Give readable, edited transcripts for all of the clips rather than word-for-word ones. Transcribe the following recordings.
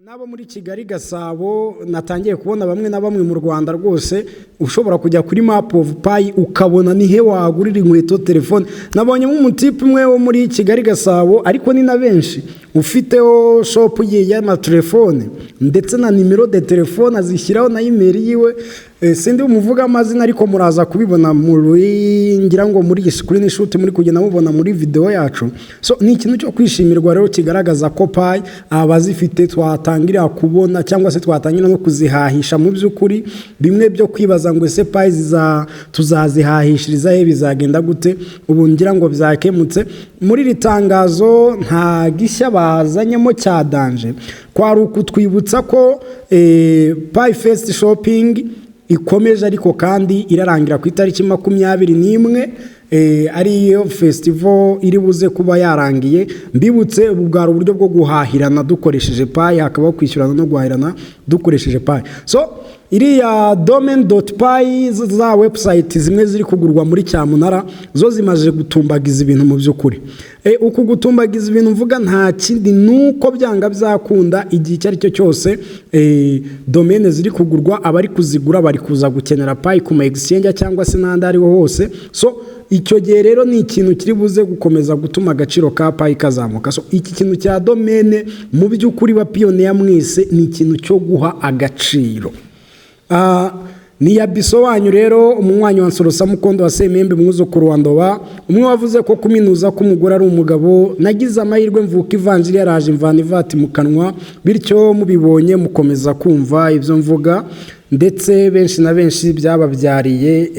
Nabo muri Kigali Gasabo natangiye kubona bamwe na bamwe mu Rwanda rwose ushobora kujya kuri map of pay ukabona nihe wagurira inkweto telefone. Nabonye mu mutipe umwe wo muri Kigali Gasabo ariko ni na benshi ufiteho shop ye y'amatelefone ndetse na nimero de telefone azishyiraho na email yiwe. Sindi umuvuga amazina ariko muraza kubibona muri ngira ngo muri screen shoot muri kugenda mubona muri video yacu. So ni ikintu cyo kwishimirwa rero kigaragaza ko pay abazifite twatangira kubona cyangwa se twatangira no kuzihahisha mu by'ukuri bimwe byo kwibaza ngo ese pay tuzazihahishiriza he bizagenda gute. Ubu ngira ngo byakemutse muri ritangazo nta gishya bazanyemo cya danje kwari ukutwibutsa ko PiFest shopping ikomeje ariko kandi irarangira ku itariki 21 ariyo festival iri buze kuba yarangiye. Mbibutse ubugara uburyo bwo guhahirana dukoresheje pay hakaba kwishyurana no guhahirana dukoresheje pay. So iriya domain.py za website zimwe ziri kugurwa muri Cyamunara zo zimaje gutumbagiza ibintu mu by'ukuri. Uku gutumbagiza ibintu mvuga nta kindi nuko byanga byakunda igihe cyari cyo cyose domaine ziri kugurwa abari kuzigura bari kuza gukenera pay ku exchange cyangwa se n'andi ariho hose. So icyo gihe rero ni ikintu kiri buze gukomeza gutuma agaciro ka pay kazamuka. So iki kintu cya domaine mu by'ukuri wa pioneer mwese ni ikintu cyo guha agaciro. Ni yabiso wanyu rero umunywanyi wa Nsorosa Mukondo wa Semembe mwuzukuru wa Ndoba umwe wavuze ko kuminuza k'umugore ari umugabo. Nagize amahirwe mvuka ivanjiri yaraje imvana ivati mu kanwa bityo mubibonye mukomeza kumva ibyo mvuga ndetse benshi na benshi byababyariye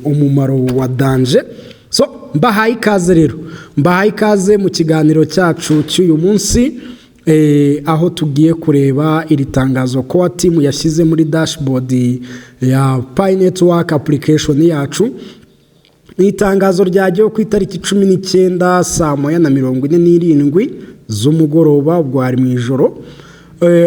umumaro wa danje. So mbahaye ikaze rero mbahaye ikaze mu kiganiro cyacu cy'uyu munsi aho tugiye kureba iri tangazo kowatimu yashyize muri dashboard ya Pi Network application yacu. Itangazo ryagiye ku itariki 19 saa 1:47 z'umugoroba ubwo ari mu ijoro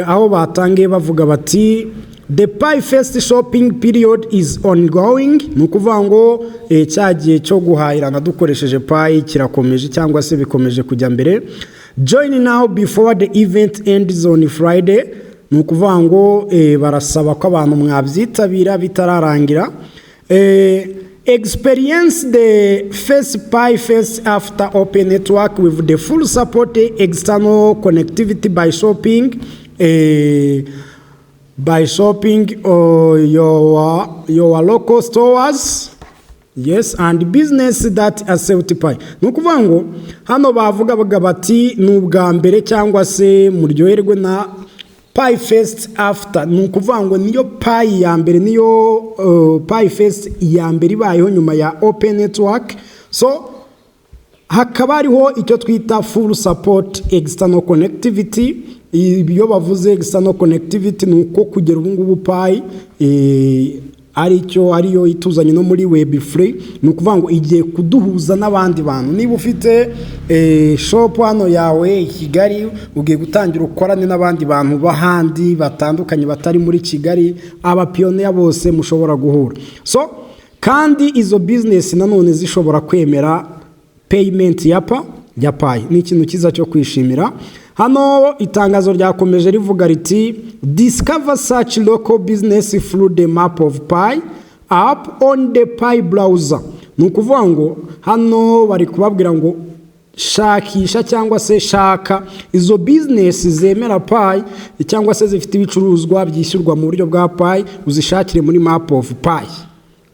aho batangiye bavuga bati the PiFest shopping period is ongoing. Nukuvuga ngo cyagiye cyo guhahirana dukoresheje pay kirakomeje cyangwa se bikomeje kujya mbere. Join now before the event ends on Friday. Nukuvuga ngo barasaba ko abantu mwabyitabira bitararangira. Experience the first PiFest after open network with the full support external connectivity by shopping your local stores. Yes, and business that accept pay. Nukuvuga ngo hano bavuga bati n'ubwa mbere cyangwa se muryoherwe na PiFest after. Nukuvuga ngo niyo pay ya mbere niyo PiFest ya mbere ibayeho nyuma ya open network. So hakaba ariho icyo twita full support external connectivity. Iyo bavuze external connectivity nuko kugera ubu ngubu pay ariyo ituzanye no muri web free. Nukuvuga ngo igiye kuduhuza n'abandi bantu. Niba ufite shop hano yawe i Kigali ugiye gutangira ukorane n'abandi bantu bahandi batandukanye batari muri Kigali, aba pioneer bose mushobora guhura. So kandi izo business nanone zishobora kwemera payment ya pay. Ni ikintu kiza cyo kwishimira. Hano itangazo ryakomeje rivuga riti discover such local business through the map of pay app on the pay browser. Nukuvuga ngo hano bari kubabwira ngo shakisha cyangwa se shaka izo business zemera pay cyangwa se zifite ibicuruzwa byishyurwa mu buryo bwa pay uzishakire muri map of pay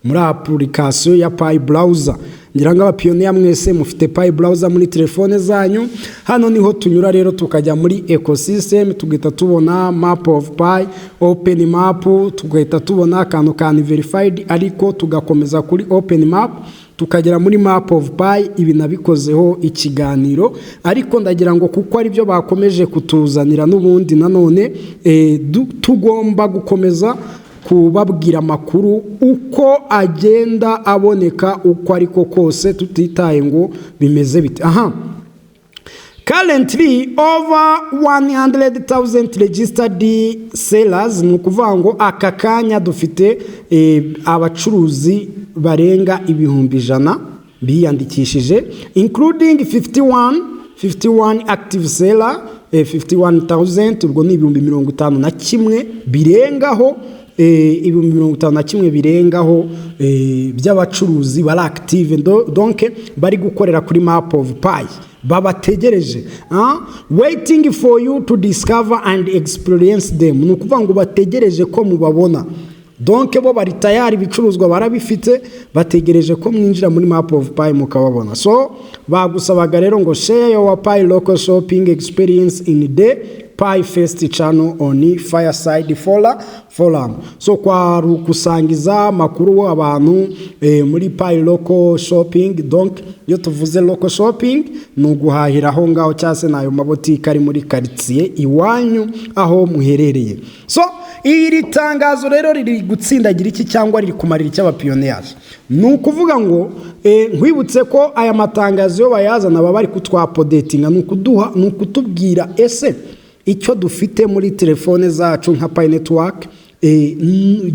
muri application ya pay browser. Ngira ngo abapioneer mwese mufite pay browser muri telefone zanyu. Hano niho tunyura rero tukajya muri ecosystem tugahita tubona map of pay, open map, tugahita tubona akantu ka verified ariko tugakomeza kuri open map tukagera muri map of pay. Ibi nabikozeho ikiganiro ariko ndagira ngo kuko ari byo bakomeje kutuzanira n'ubundi nanone tugomba gukomeza kubabwira amakuru uko agenda aboneka uko ariko kose tutitaye ngo bimeze bite. Currently over 100,000 registered sellers. Nukuvuga ngo aka kanya dufite abacuruzi barenga 100,000 biyandikishije including 51 active seller 51,000 ubwo ni ibihumbi 51 birengaho ibihumbi 51 birengaho by'abacuruzi bari active donc bari gukorera kuri map of pi babategereje waiting for you to discover and experience them. Ni ukuvuga ngo bategereje ko mubabona, donc bo bari tayari, ibicuruzwa barabifite, bategereje ko mwinjira muri map of pi mukababona. So bagusabaga rero ngo share your pi local shopping experience in the PiFest channel on Fireside Forum. So kwa rukusangiza makuru abantu muri pi local shopping. Donc iyo tuvuze local shopping ni uguhahira aho ngaho cyase nayo mabotike ari muri quartier iwanyu aho muherereye. So iri tangazo rero riri gutsindagira iki cyangwa riri kumarira iki abapioneers? Ni ukuvuga ngo nkwibutse ko aya matangazo yo bayazana baba bari kutwapodatinga, ni ukutubwira ese icyo dufite muri telefone zacu nka Pi network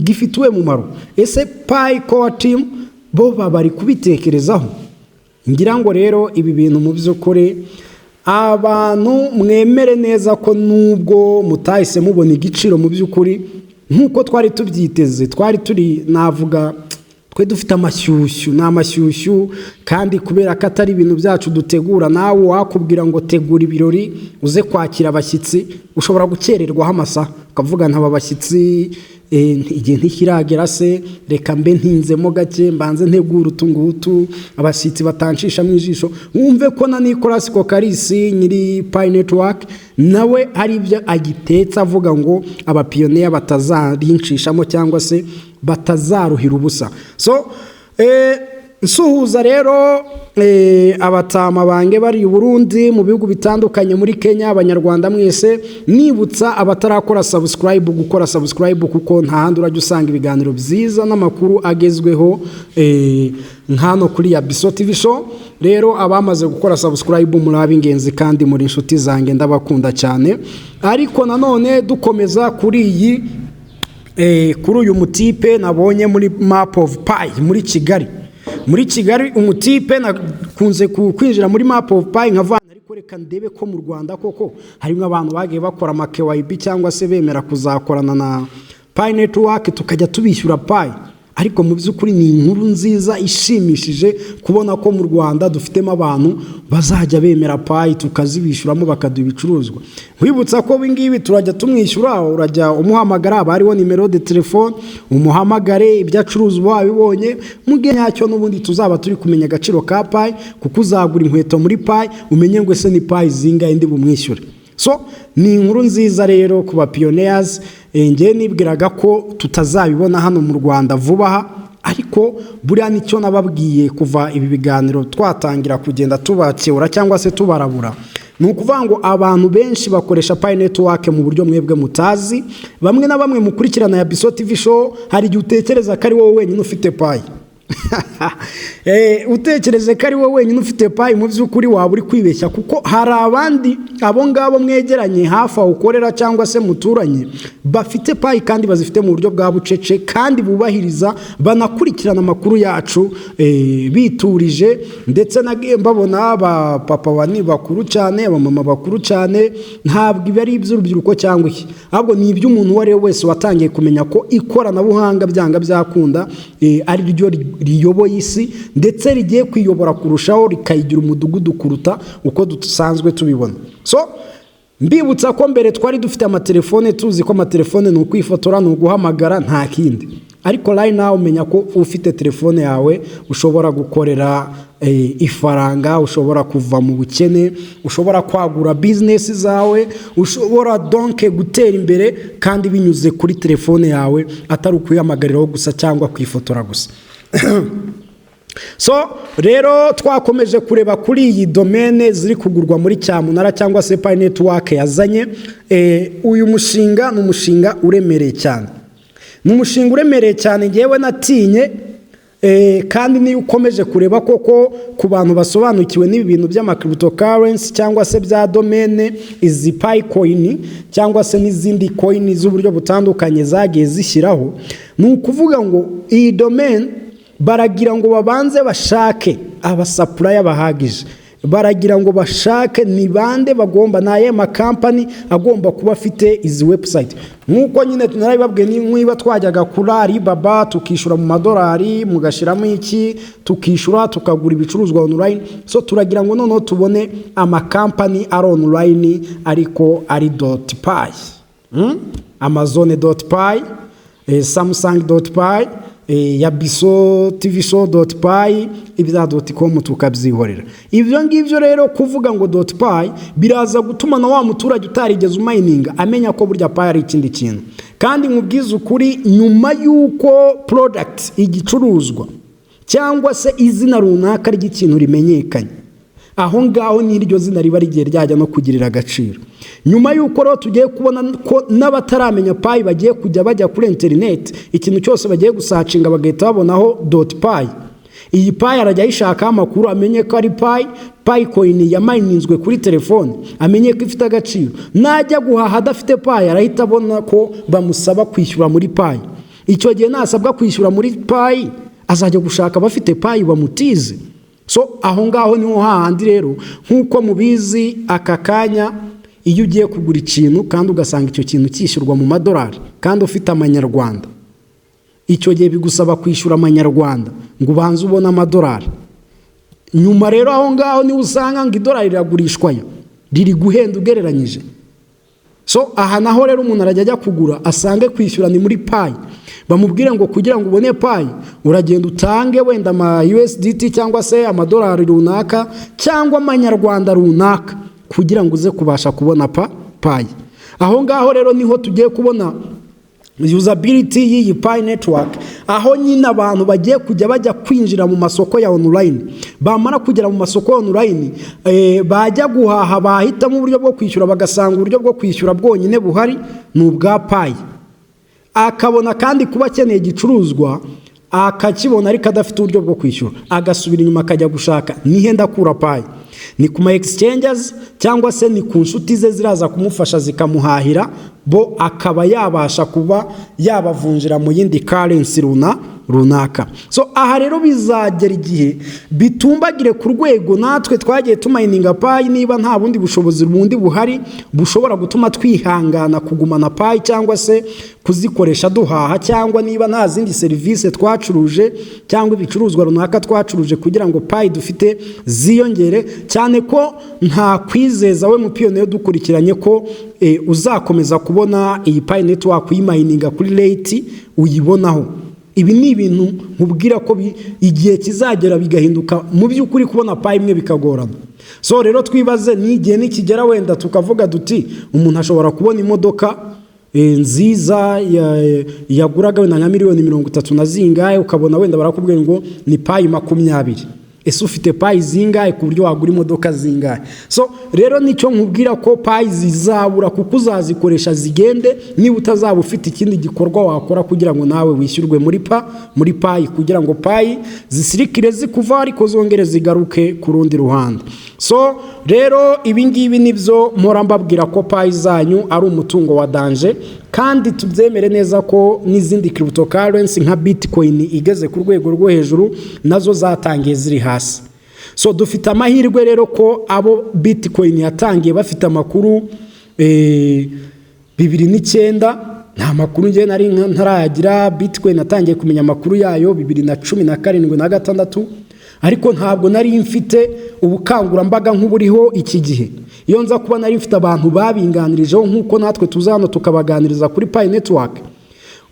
gifitiwe mumaro. Ese Pi kowatimu bo bari kubitekerezaho? Ngira ngo rero ibi bintu mu by'ukuri abantu mwemere neza ko nubwo mutahise mubona igiciro mu by'ukuri nkuko twari tubyiteze, twari turi navuga twe dufite amashyushyu kandi kubera ko atari ibintu byacu dutegura, nawe wakubwira ngo tegura ibirori uze kwakira abashyitsi ushobora gukererwaho amasaha ukavuga ntaba bashyitsi igihe ntikiragera se reka mbe ntinzemo gake mbanze ntegura utungutu abashyitsi batancisha mu ijisho. Wumve ko na Nicolas Kokarisi nyiri Pi network nawe hari ibyo agitetse avuga ngo abapioneer batazarinshishamo cyangwa se batazaruhira ubusa. So nsuhuza rero abatama bange bari i Burundi mu bihugu bitandukanye muri Kenya, abanyarwanda mwese nibutsa abatarakora subscribe gukora subscribe kuko nta handi urajya usanga ibiganiro byiza n'amakuru agezweho nkano kuri ya Biso TV show. Rero abamaze gukora subscribe muri abingenzi kandi muri inshuti zange ndabakunda cyane. Ariko nanone dukomeza kuri iyi kuri uyu mutipe nabonye muri map of pi muri Kigali umutipe nakunze kwinjira muri map of pi nkavana, ariko reka ndebe ko mu Rwanda koko harimo abantu bagiye bakora KYB cyangwa se bemera kuzakorana na Pi network tukajya tubishyura pi. Ariko mu by'ukuri ni inkuru nziza ishimishije kubona ko mu Rwanda dufitemo abantu bazajya bemera pi tukazibishyuramo bakaduha ibicuruzwa. Nkwibutsa ko bingibi turajya tumwishyura, urajya umuhamagara, bariho nimero de telefone umuhamagare, ibyo acuruzwa abibonye mugihe nyacyo n'ubundi tuzaba turi kumenya agaciro ka pi, kuko uzagura inkweto muri pi umenye ngo ese ni pi zinga indi bumwishyure. So ni inkuru nziza rero ku bapioneers. Ngiye nibwiraga ko tutazabibona hano mu Rwanda vuba aha, ariko buriya nicyo nababwiye kuva ibi biganiro twatangira kugenda tubakebura cyangwa se tubarabura. Ni ukuvuga ngo abantu benshi bakoresha Pi network mu buryo mwebwe mutazi. Bamwe na bamwe mukurikirana ya Biso TV show hari igihe utekereza ko ari wowe wenyine ufite pi. Utekereze ko ari wowe wenyine ufite pi, mu by'ukuri waba uri kwibeshya, kuko hari abandi abo ngabo mwegeranye hafi aho ukorera cyangwa se muturanye bafite pi kandi bazifite mu buryo bwa bucece kandi bubahiriza, banakurikirana amakuru yacu biturije. Ndetse mbabona aba papa bani bakuru cyane, aba mama bakuru cyane, ntabwo ibi ari iby'urubyiruko cyangwa iki, ahubwo ni iby'umuntu uwo ari we wese watangiye kumenya ko ikoranabuhanga byanga byakunda ari ryo riyoboye isi, ndetse rigiye kwiyobora kurushaho rikayigira umudugudu kuruta uko dusanzwe tubibona. So mbibutsa ko mbere twari dufite amatelefone, tuzi ko amatelefone ni ukwifotora, ni uguhamagara, nta kindi. Ariko right now umenya ko ufite telefone yawe ushobora gukorera ifaranga, ushobora kuva mu bukene, ushobora kwagura business zawe, ushobora donc gutera imbere kandi binyuze kuri telefone yawe, atari ukuyamagariraho gusa cyangwa kwifotora gusa. So rero twakomeje kureba kuri iyi domaine ziri kugurwa muri cyamunara cyangwa se Pi network yazanye. Uyu mushinga ni umushinga uremereye cyane, ni umushinga uremereye cyane ngewe natinye. Kandi niyo ukomeje kureba koko ku bantu basobanukiwe n'ibi bintu by'ama-cryptocurrency cyangwa se bya domaine, izi pi coin cyangwa se n'izindi coin z'uburyo butandukanye zagiye zishyiraho, ni ukuvuga ngo iyi domaine baragira ngo babanze bashake abasupplier bahagije. baragira ngo bashake ni bande bagomba naye makampani agomba kuba afite izi website. Nkuko nyine tunarabibabwiye niba twajyaga kuri Alibaba tukishura mu madolari mugashiramo iki tukishura tukagura ibicuruzwa online. So turagira ngo noneho tubone amakampani ari online ariko ari .py, Amazon.py, Samsung.py, Yabiso tvshow.py, ibya.com tukabyihorera. Ibyo ngibyo rero kuvuga ngo .py biraza gutuma na wa muturage utarigeze umininga amenya ko burya py ari ikindi kintu. Kandi nkubwiza ukuri, nyuma yuko product igicuruzwa cyangwa se izina runaka ry'ikintu rimenyekanye, aho ngaho n'iryo zina riba rigiye ryajya no kugirira agaciro. Nyuma yuko rero tugiye kubona ko n'abataramenya py bagiye kujya bajya kuri internet, ikintu cyose bagiye gusacinga bagahita babonaho .py. Iyi py arajya yishaka amakuru amenye ko ari py coin yamininzwe kuri telefone, amenye ko ifite agaciro. Najya guhaha adafite py arahita abona ko bamusaba kwishyura muri py. Icyo gihe nasabwa kwishyura muri py azajya gushaka bafite py bamutize. So aho ngaho niho hahandi rero nkuko mubizi aka kanya iyo ugiye kugura ikintu kandi ugasanga icyo kintu cyishyurwa mu madolari kandi ufite amanyarwanda, icyo gihe bigusaba kwishyura amanyarwanda ngo ubanze ubone amadolari. Nyuma rero aho ngaho ni usanga ngo idolari riragurishwayo riri guhenda ugereranyije. So aha naho rero umuntu arajya ajya kugura asange kwishyura ni muri py, bamubwire ngo kugira ngo ubone py uragenda utange wenda ama USDT cyangwa se amadolari runaka cyangwa amanyarwanda runaka kugira ngo uze kubasha kubona py. Aho ngaho rero niho tugiye kubona usability y'iyi py network, aho nyine abantu bagiye kujya bajya kwinjira mu masoko ya online. Bamara kugera mu masoko ya online bajya guhaha bahitamo uburyo bwo kwishyura bagasanga uburyo bwo kwishyura bwonyine buhari ni ubwa py. Akabona kandi kuba akeneye igicuruzwa akakibona ariko adafite uburyo bwo kwishyura, agasubira inyuma akajya gushaka nihe ndakura py. Ni kuma exchanges cyangwa se ni ku nshuti ze ziraza kumufasha zikamuhahira, bo akaba yabasha kuba yabavunjira mu yindi currency runaka. So aha rero bizagera igihe bitumbagire ku rwego natwe twagiye tumininga py, niba nta bundi bushobozi bundi buhari bushobora gutuma twihangana kugumana py cyangwa se kuzikoresha duhaha, cyangwa niba nta zindi service twacuruje cyangwa ibicuruzwa runaka twacuruje kugira ngo py dufite ziyongere, cyane ko nta kwizeza we mupiyone dukurikiranye ko uzakomeza kubona iyi py network uyimininga kuri rate uyibonaho. Ibi ni ibintu nkubwira ko igihe kizagera bigahinduka mu by'ukuri kubona py imwe bikagorana. So rero twibaze n'igihe nikigera wenda tukavuga duti umuntu ashobora kubona imodoka nziza yaguraga wenda nka miliyoni 30 na zingahe, ukabona wenda barakubwira ngo ni py 20. Ese ufite py zingahe ku buryo wagura imodoka zingahe? So rero nicyo nkubwira ko py zizabura kuko uzazikoresha zigende, niba utazaba ufite ikindi gikorwa wakora kugira ngo nawe wishyurwe muri py kugira ngo py zisirikire zikuva ariko zongere zigaruke ku rundi ruhande. So rero ibingibi nibyo mpora mbabwira ko py zanyu ari umutungo wa danger, kandi tubyemere neza ko n'izindi cryptocurrency nka Bitcoin igeze ku rwego rwo hejuru nazo zatangiye ziri hasi. So dufite amahirwe rero ko abo Bitcoin yatangiye bafite amakuru 2009, nta makuru ngiye nari ntarayagira. Bitcoin natangiye kumenya amakuru yayo 2017 na 6, ariko ntabwo nari mfite ubukangurambaga nk'uburiho iki gihe. Iyo nza kuba nari mfite abantu babinganirijeho nk'uko natwe tuzano tukabaganiriza kuri py network,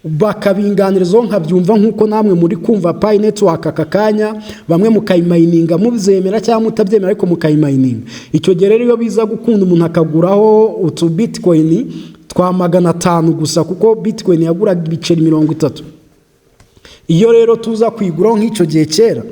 bakabinganirizaho nkabyumva nk'uko namwe muri kumva py network aka kanya, bamwe mukayimayininga mubyemera cyangwa mutabyemera ariko mukayimayininga. Icyo gihe rero iyo biza gukunda umuntu akaguraho utu Bitcoin twa 500 gusa, kuko Bitcoin yaguraga ibiceri 30. Iyo rero tuza kwiguraho nk'icyo gihe kera,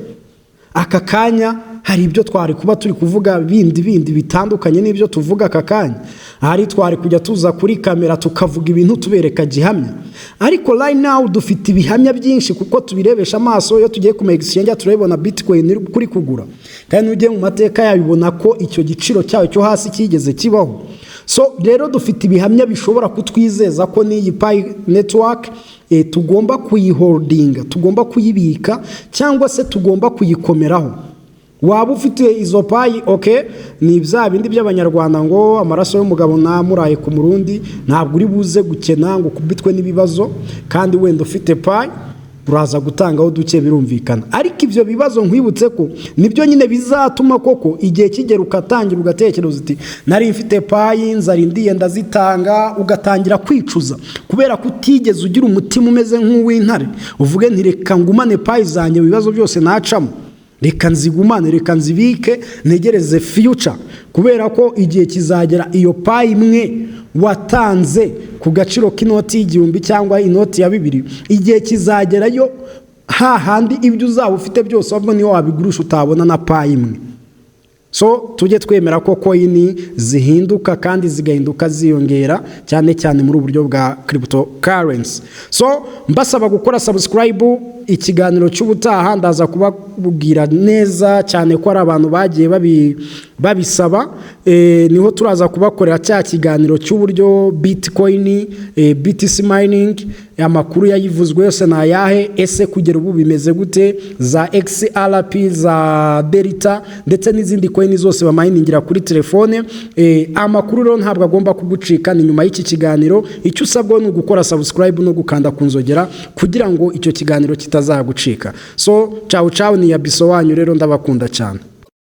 aka kanya hari ibyo twari kuba turi kuvuga bindi bitandukanye n'ibyo tuvuga aka kanya. Hari twari kujya tuza kuri kamera tukavuga ibintu tubereka gihamya, ariko right now dufite ibihamya byinshi kuko tubirebesha amaso. Iyo tugiye ku exchange turabona Bitcoin iri kuri kugura, kandi ugiye mu mateka yabibona ko icyo giciro cyayo cyo hasi kigeze kibaho. So rero dufite ibihamya bishobora kutwizeza ko n'iyi py network tugomba kuyiholdinga, tugomba kuyibika cyangwa se tugomba kuyikomeraho. waba ufite izo payi okay, ni bya bindi by'abanyarwanda ngo amaraso y'umugabo namuraye ku murundi, ntabwo uri buze gukena ngo kubitwe n'ibibazo, kandi wenda ufite payi uraza gutangaho duke birumvikana. Ariko ibyo bibazo nkwibutse ko nibyo nyine bizatuma koko igihe kigera ukatangira ugatekereza uti nari mfite payi nzari ndiye ndazitanga, ugatangira kwicuza kubera ko utigeze ugira umutima umeze nk'uw'intare uvuge nti reka ngumane payi zanjye mu bibazo byose nacamo, reka nzigumane, reka nzibike, ntegereze future, kubera ko igihe kizagera iyo payi imwe watanze ku gaciro k'inoti y'igihumbi cyangwa inoti ya 2, igihe kizagerayo hahandi ibyo uzaba ufite byose ahubwo niyo wabigurisha utabona na payi imwe. So tujye twemera ko coin zihinduka kandi zigahinduka ziyongera cyane cyane muri uburyo bwa cryptocurrency. So mbasaba gukora subscribe, ikiganiro cy'ubutaha ndaza kubabwira neza cyane ko ari abantu bagiye babisaba, niho turaza kubakorera cya kiganiro cy'uburyo Bitcoin, BTC mining, amakuru yayivuzwe yose na yahe, ese kugera ubu bimeze gute, za XRP, za Delta ndetse n'izindi coin zose bamayiningira kuri telefone. Amakuru rero ntabwo agomba kugucika ni nyuma y'iki kiganiro. Icyo usabwa ni ugukora subscribe no gukanda kunzogera kugira ngo icyo kiganiro kitazagucika. So ciao ciao, ni Yabiso wanyu rero, ndabakunda cyane.